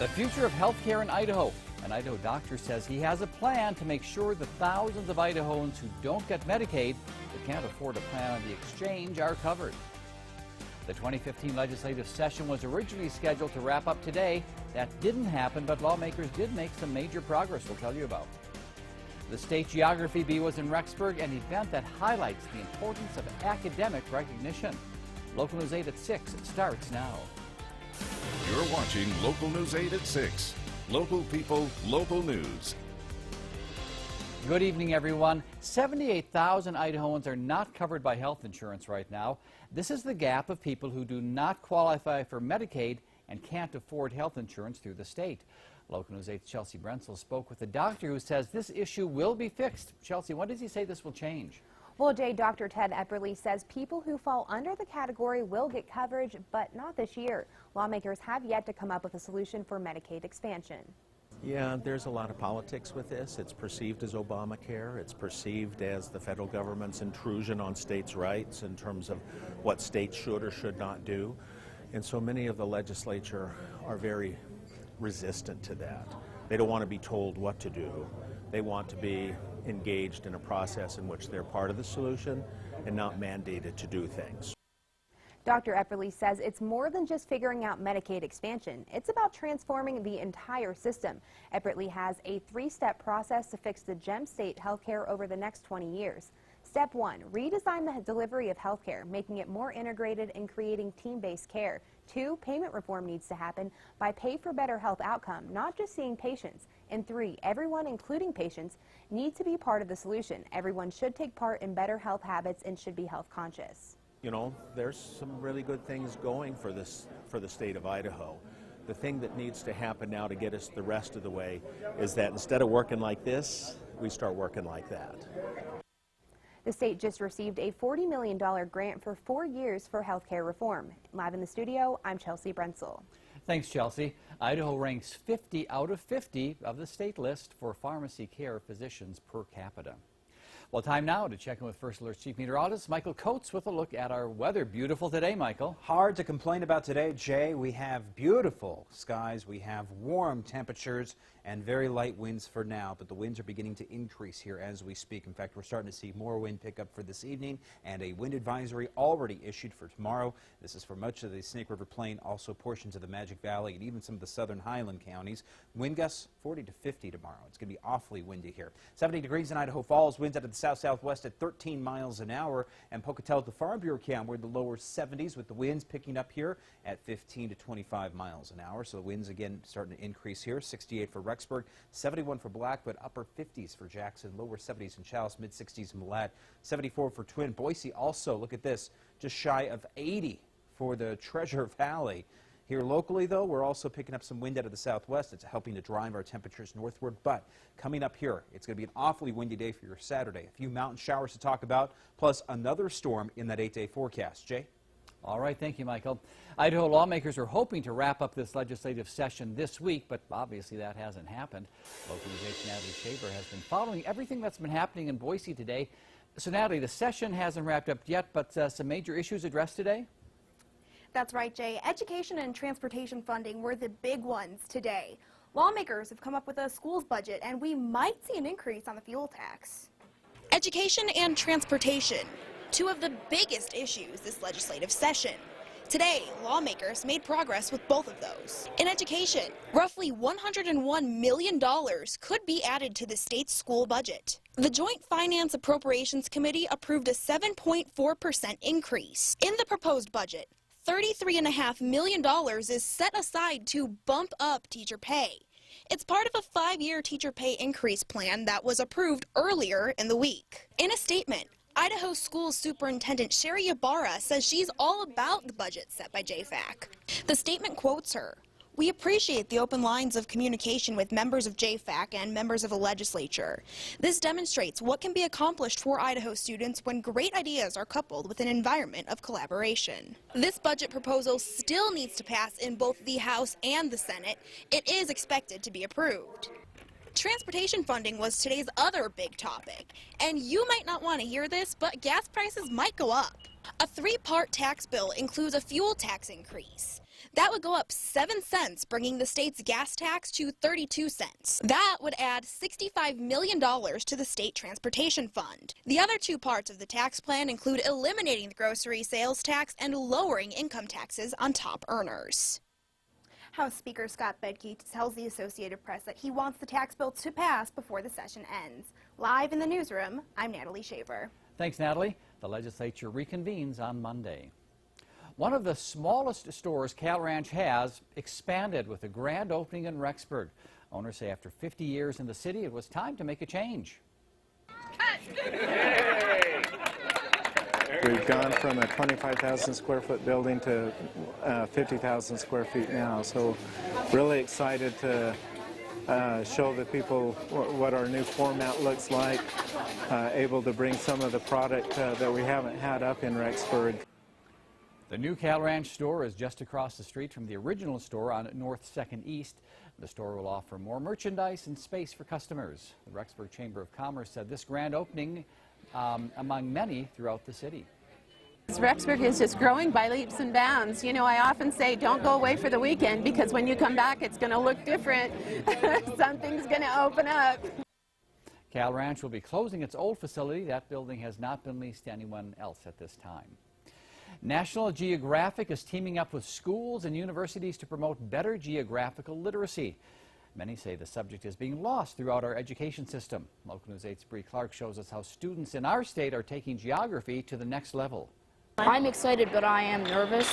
The future of healthcare in Idaho. An Idaho doctor says he has a plan to make sure the thousands of Idahoans who don't get Medicaid but can't afford a plan on the exchange are covered. The 2015 legislative session was originally scheduled to wrap up today. That didn't happen, but lawmakers did make some major progress we'll tell you about. The State Geography Bee was in Rexburg, an event that highlights the importance of academic recognition. Local News 8 at 6 starts now. You're watching Local News 8 at 6. Local people, local news. Good evening, everyone. 78,000 Idahoans are not covered by health insurance right now. This is the gap of people who do not qualify for Medicaid and can't afford health insurance through the state. Local News 8's Chelsea Brensel spoke with a doctor who says this issue will be fixed. Chelsea, when does he say this will change? Well, Jay, Dr. Ted Epperly says people who fall under the category will get coverage, but not this year. Lawmakers have yet to come up with a solution for Medicaid expansion. Yeah, there's a lot of politics with this. It's perceived as Obamacare. It's perceived as the federal government's intrusion on states' rights in terms of what states should or should not do. And so many of the legislature are very resistant to that. They don't want to be told what to do. They want to be engaged in a process in which they're part of the solution and not mandated to do things. Dr. Epperly says it's more than just figuring out Medicaid expansion. It's about transforming the entire system. Epperly has a three-step process to fix the gem state healthcare over the next 20 years. Step 1, redesign the delivery of healthcare, making it more integrated and creating team-based care. 2, payment reform needs to happen by pay for better health outcome, not just seeing patients. And 3, everyone, including patients, needs to be part of the solution. Everyone should take part in better health habits and should be health conscious. You know, there's some really good things going for the state of Idaho. The thing that needs to happen now to get us the rest of the way is that instead of working like this, we start working like that. The state just received a $40 million grant for 4 years for health care reform. Live in the studio, I'm Chelsea Brensel. Thanks, Chelsea. Idaho ranks 50 out of 50 of the state list for pharmacy care physicians per capita. Well, time now to check in with First Alert's Chief Meteorologist, Michael Coates, with a look at our weather. Beautiful today, Michael. Hard to complain about today, Jay. We have beautiful skies. We have warm temperatures and very light winds for now, but the winds are beginning to increase here as we speak. In fact, we're starting to see more wind pickup for this evening and a wind advisory already issued for tomorrow. This is for much of the Snake River Plain, also portions of the Magic Valley and even some of the southern Highland counties. Wind gusts 40 to 50 tomorrow. It's going to be awfully windy here. 70 degrees in Idaho Falls, winds out of the south-southwest at 13 miles an hour. And Pocatello at the Farm Bureau Camp, we're in the lower 70s with the winds picking up here at 15 to 25 miles an hour. So the winds again starting to increase here. 68 for Rexburg, 71 for Blackwood, upper 50s for Jackson, lower 70s in Challis, mid 60s in Millette, 74 for Twin. Boise also, look at this, just shy of 80 for the Treasure Valley. Here locally, though, we're also picking up some wind out of the southwest. It's helping to drive our temperatures northward. But coming up here, it's going to be an awfully windy day for your Saturday. A few mountain showers to talk about, plus another storm in that 8-day forecast. Jay? All right, thank you, Michael. Idaho lawmakers are hoping to wrap up this legislative session this week, but obviously that hasn't happened. Local News 8's Natalie Shaver has been following everything that's been happening in Boise today. So, Natalie, the session hasn't wrapped up yet, but some major issues addressed today? That's right, Jay. Education and transportation funding were the big ones today. Lawmakers have come up with a schools budget, and we might see an increase on the fuel tax. Education and transportation, two of the biggest issues this legislative session. Today, lawmakers made progress with both of those. In education, roughly $101 million could be added to the state's school budget. The Joint Finance Appropriations Committee approved a 7.4% increase. In the proposed budget, $33.5 million is set aside to bump up teacher pay. It's part of a 5-year teacher pay increase plan that was approved earlier in the week. In a statement, Idaho Schools Superintendent Sherry Ybarra says she's all about the budget set by JFAC. The statement quotes her, "We appreciate the open lines of communication with members of JFAC and members of the legislature. This demonstrates what can be accomplished for Idaho students when great ideas are coupled with an environment of collaboration." This budget proposal still needs to pass in both the House and the Senate. It is expected to be approved. Transportation funding was today's other big topic. And you might not want to hear this, but gas prices might go up. A three-part tax bill includes a fuel tax increase. That would go up 7 cents, bringing the state's gas tax to 32 cents. That would add $65 million to the state transportation fund. The other two parts of the tax plan include eliminating the grocery sales tax and lowering income taxes on top earners. House Speaker Scott Bedke tells the Associated Press that he wants the tax bill to pass before the session ends. Live in the newsroom, I'm Natalie Shaver. Thanks, Natalie. The legislature reconvenes on Monday. One of the smallest stores Cal Ranch has expanded with a grand opening in Rexburg. Owners say after 50 years in the city, it was time to make a change. We've gone from a 25,000 square foot building to 50,000 square feet now. So really excited to show the people what our new format looks like, able to bring some of the product that we haven't had up in Rexburg. The new Cal Ranch store is just across the street from the original store on North 2nd East. The store will offer more merchandise and space for customers. The Rexburg Chamber of Commerce said this grand opening among many throughout the city. Rexburg is just growing by leaps and bounds. You know, I often say don't go away for the weekend because when you come back it's going to look different. Something's going to open up. Cal Ranch will be closing its old facility. That building has not been leased to anyone else at this time. National Geographic is teaming up with schools and universities to promote better geographical literacy. Many say the subject is being lost throughout our education system. Local News 8's Bree Clark shows us how students in our state are taking geography to the next level. I'm excited, but I am nervous.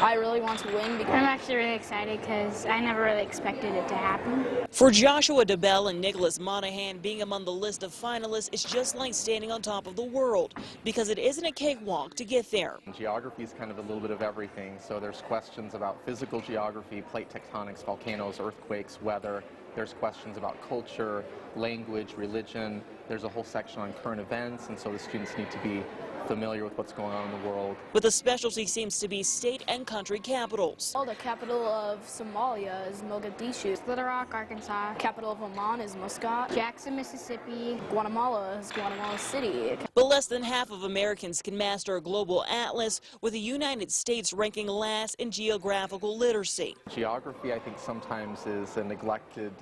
I really want to win. I'm actually really excited because I never really expected it to happen. For Joshua DeBell and Nicholas Monahan, being among the list of finalists is just like standing on top of the world because it isn't a cakewalk to get there. Geography is kind of a little bit of everything, so there's questions about physical geography, plate tectonics, volcanoes, earthquakes, weather. There's questions about culture, language, religion. There's a whole section on current events, and so the students need to be familiar with what's going on in the world. But the specialty seems to be state and country capitals. The capital of Somalia is Mogadishu. Little Rock, Arkansas. Capital of Oman is Muscat. Jackson, Mississippi. Guatemala is Guatemala City. But less than half of Americans can master a global atlas, with the United States ranking last in geographical literacy. Geography, I think, sometimes is a neglected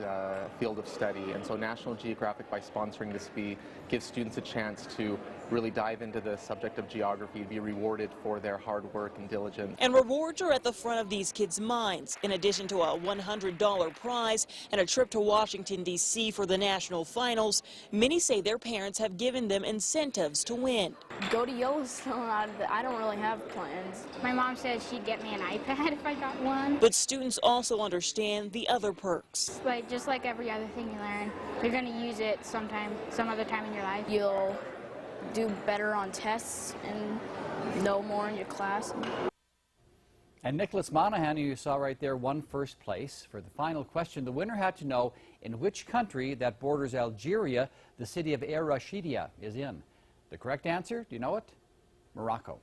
field of study, and so National Geographic, by sponsoring this fee, gives students a chance to really dive into the subject of geography, be rewarded for their hard work and diligence. And rewards are at the front of these kids' minds. In addition to a $100 prize and a trip to Washington, D.C. for the national finals, many say their parents have given them incentives to win. Go to Yellowstone. I don't really have plans. My mom said she'd get me an iPad if I got one. But students also understand the other perks. But just like every other thing you learn, you're going to use it some other time in your life. You'll do better on tests and know more in your class. And Nicholas Monahan, who you saw right there, won first place. For the final question, the winner had to know in which country that borders Algeria the city of Er Rashidia is in. The correct answer, do you know it? Morocco.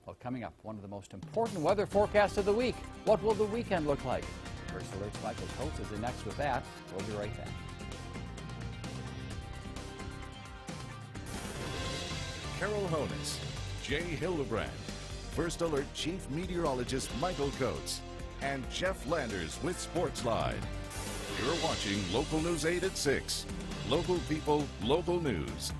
Well, coming up, one of the most important weather forecasts of the week. What will the weekend look like? First Alert's Michael Coates is in next with that. We'll be right back. Carol Honus, Jay Hildebrand, First Alert Chief Meteorologist Michael Coates, and Jeff Landers with Sportsline. You're watching Local News 8 at 6. Local people, local news.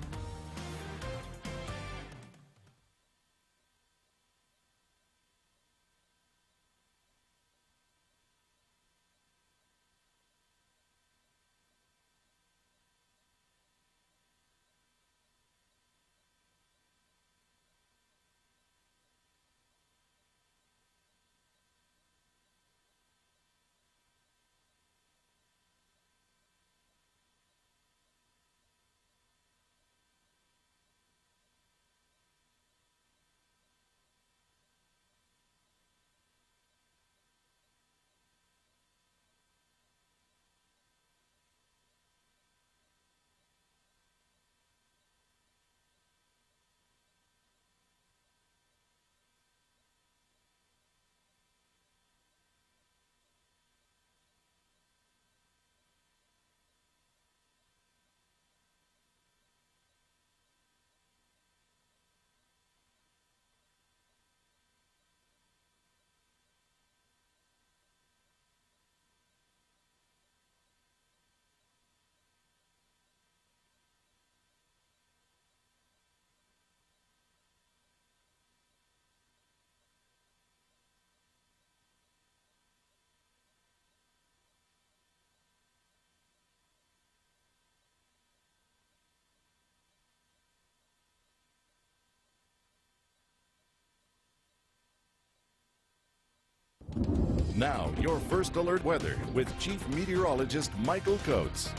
Now, your first alert weather with Chief Meteorologist Michael Coates.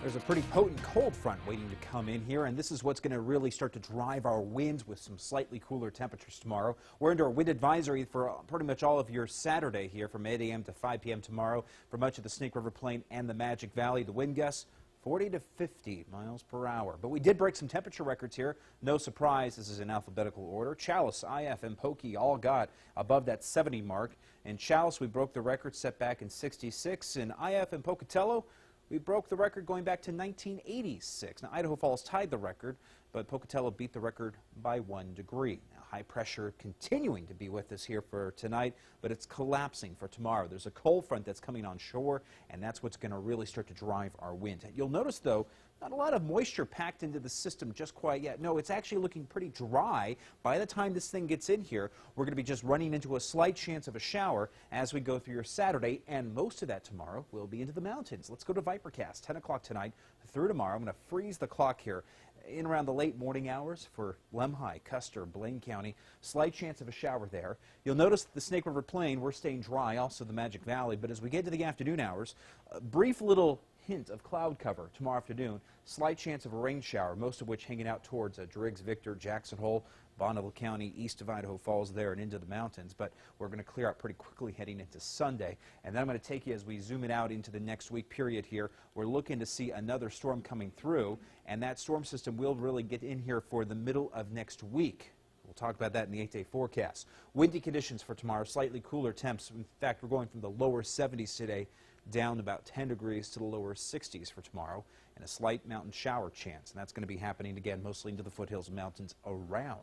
There's a pretty potent cold front waiting to come in here, and this is what's going to really start to drive our winds with some slightly cooler temperatures tomorrow. We're under a wind advisory for pretty much all of your Saturday here from 8 a.m. to 5 p.m. tomorrow for much of the Snake River Plain and the Magic Valley. The wind gusts 40 to 50 miles per hour. But we did break some temperature records here. No surprise, this is in alphabetical order. Chalice, IF, and Pokey all got above that 70 mark. In Chalice, we broke the record set back in 66. In IF and Pocatello, we broke the record going back to 1986. Now, Idaho Falls tied the record, but Pocatello beat the record by 1 degree. Now, high pressure continuing to be with us here for tonight, but it's collapsing for tomorrow. There's a cold front that's coming on shore, and that's what's going to really start to drive our wind. You'll notice, though, not a lot of moisture packed into the system just quite yet. No, it's actually looking pretty dry. By the time this thing gets in here, we're going to be just running into a slight chance of a shower as we go through your Saturday, and most of that tomorrow will be into the mountains. Let's go to Vipercast, 10 o'clock tonight through tomorrow. I'm going to freeze the clock here in around the late morning hours for Lemhi, Custer, Blaine County. Slight chance of a shower there. You'll notice the Snake River Plain, we're staying dry, also the Magic Valley, but as we get to the afternoon hours, a brief little hint of cloud cover tomorrow afternoon. Slight chance of a rain shower, most of which hanging out towards Driggs, Victor, Jackson Hole, Bonneville County, east of Idaho Falls there and into the mountains. But we're going to clear out pretty quickly heading into Sunday. And then I'm going to take you as we zoom it out into the next week period here. We're looking to see another storm coming through, and that storm system will really get in here for the middle of next week. We'll talk about that in the 8-day forecast. Windy conditions for tomorrow, slightly cooler temps. In fact, we're going from the lower 70s today down about 10 degrees to the lower 60s for tomorrow, and a slight mountain shower chance. And that's going to be happening again mostly into the foothills and mountains around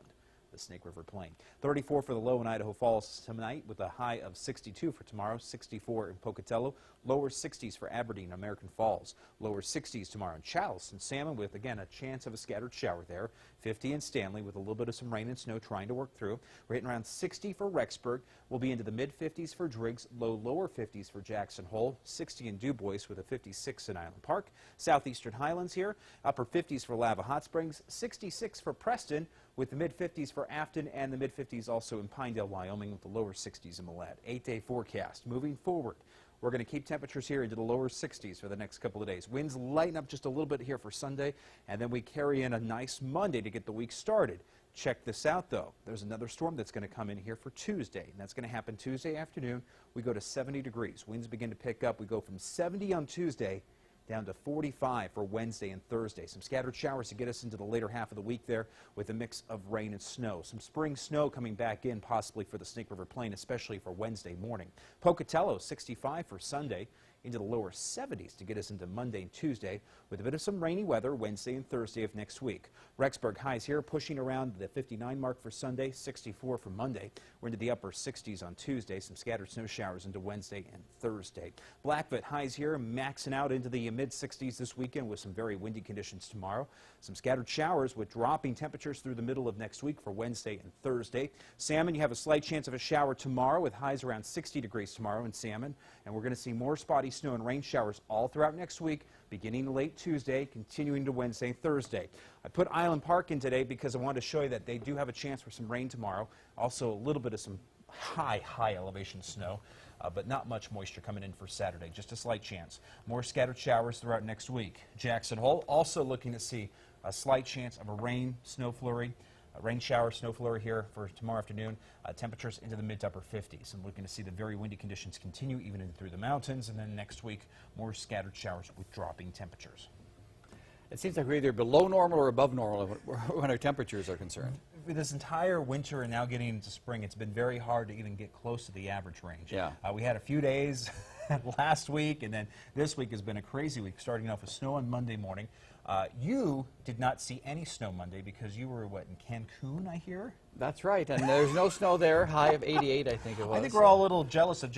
the Snake River Plain. 34 for the low in Idaho Falls tonight with a high of 62 for tomorrow, 64 in Pocatello, lower 60s for Aberdeen, American Falls, lower 60s tomorrow in Chalice and Salmon with, again, a chance of a scattered shower there, 50 in Stanley with a little bit of some rain and snow trying to work through. We're hitting around 60 for Rexburg. We'll be into the mid-50s for Driggs, lower 50s for Jackson Hole, 60 in DuBois with a 56 in Island Park. Southeastern Highlands here, upper 50s for Lava Hot Springs, 66 for Preston, with the mid-50s for Afton and the mid-50s also in Pinedale, Wyoming with the lower 60s in Millette. 8-day forecast. Moving forward, we're going to keep temperatures here into the lower 60s for the next couple of days. Winds lighten up just a little bit here for Sunday, and then we carry in a nice Monday to get the week started. Check this out, though. There's another storm that's going to come in here for Tuesday, and that's going to happen Tuesday afternoon. We go to 70 degrees. Winds begin to pick up. We go from 70 on Tuesday down to 45 for Wednesday and Thursday. Some scattered showers to get us into the later half of the week there with a mix of rain and snow. Some spring snow coming back in possibly for the Snake River Plain, especially for Wednesday morning. Pocatello, 65 for Sunday, into the lower 70s to get us into Monday and Tuesday with a bit of some rainy weather Wednesday and Thursday of next week. Rexburg highs here pushing around the 59 mark for Sunday, 64 for Monday. We're into the upper 60s on Tuesday, some scattered snow showers into Wednesday and Thursday. Blackfoot highs here maxing out into the mid-60s this weekend with some very windy conditions tomorrow. Some scattered showers with dropping temperatures through the middle of next week for Wednesday and Thursday. Salmon, you have a slight chance of a shower tomorrow with highs around 60 degrees tomorrow in Salmon. And we're going to see more spotty snow and rain showers all throughout next week, beginning late Tuesday, continuing to Wednesday and Thursday. I put Island Park in today because I wanted to show you that they do have a chance for some rain tomorrow. Also a little bit of some high elevation snow, but not much moisture coming in for Saturday, just a slight chance. More scattered showers throughout next week. Jackson Hole also looking to see a slight chance of a rain flurry snow flurry here for tomorrow afternoon. Temperatures into the mid to upper 50s. And looking to see the very windy conditions continue even in through the mountains. And then next week, more scattered showers with dropping temperatures. It seems like we're either below normal or above normal when our temperatures are concerned. This entire winter and now getting into spring, it's been very hard to even get close to the average range. Yeah. We had a few days last week, and then this week has been a crazy week, starting off with snow on Monday morning. You did not see any snow Monday because you were, what, in Cancun, I hear? That's right, and there's no snow there. High of 88, I think it was. I think we're all a little jealous of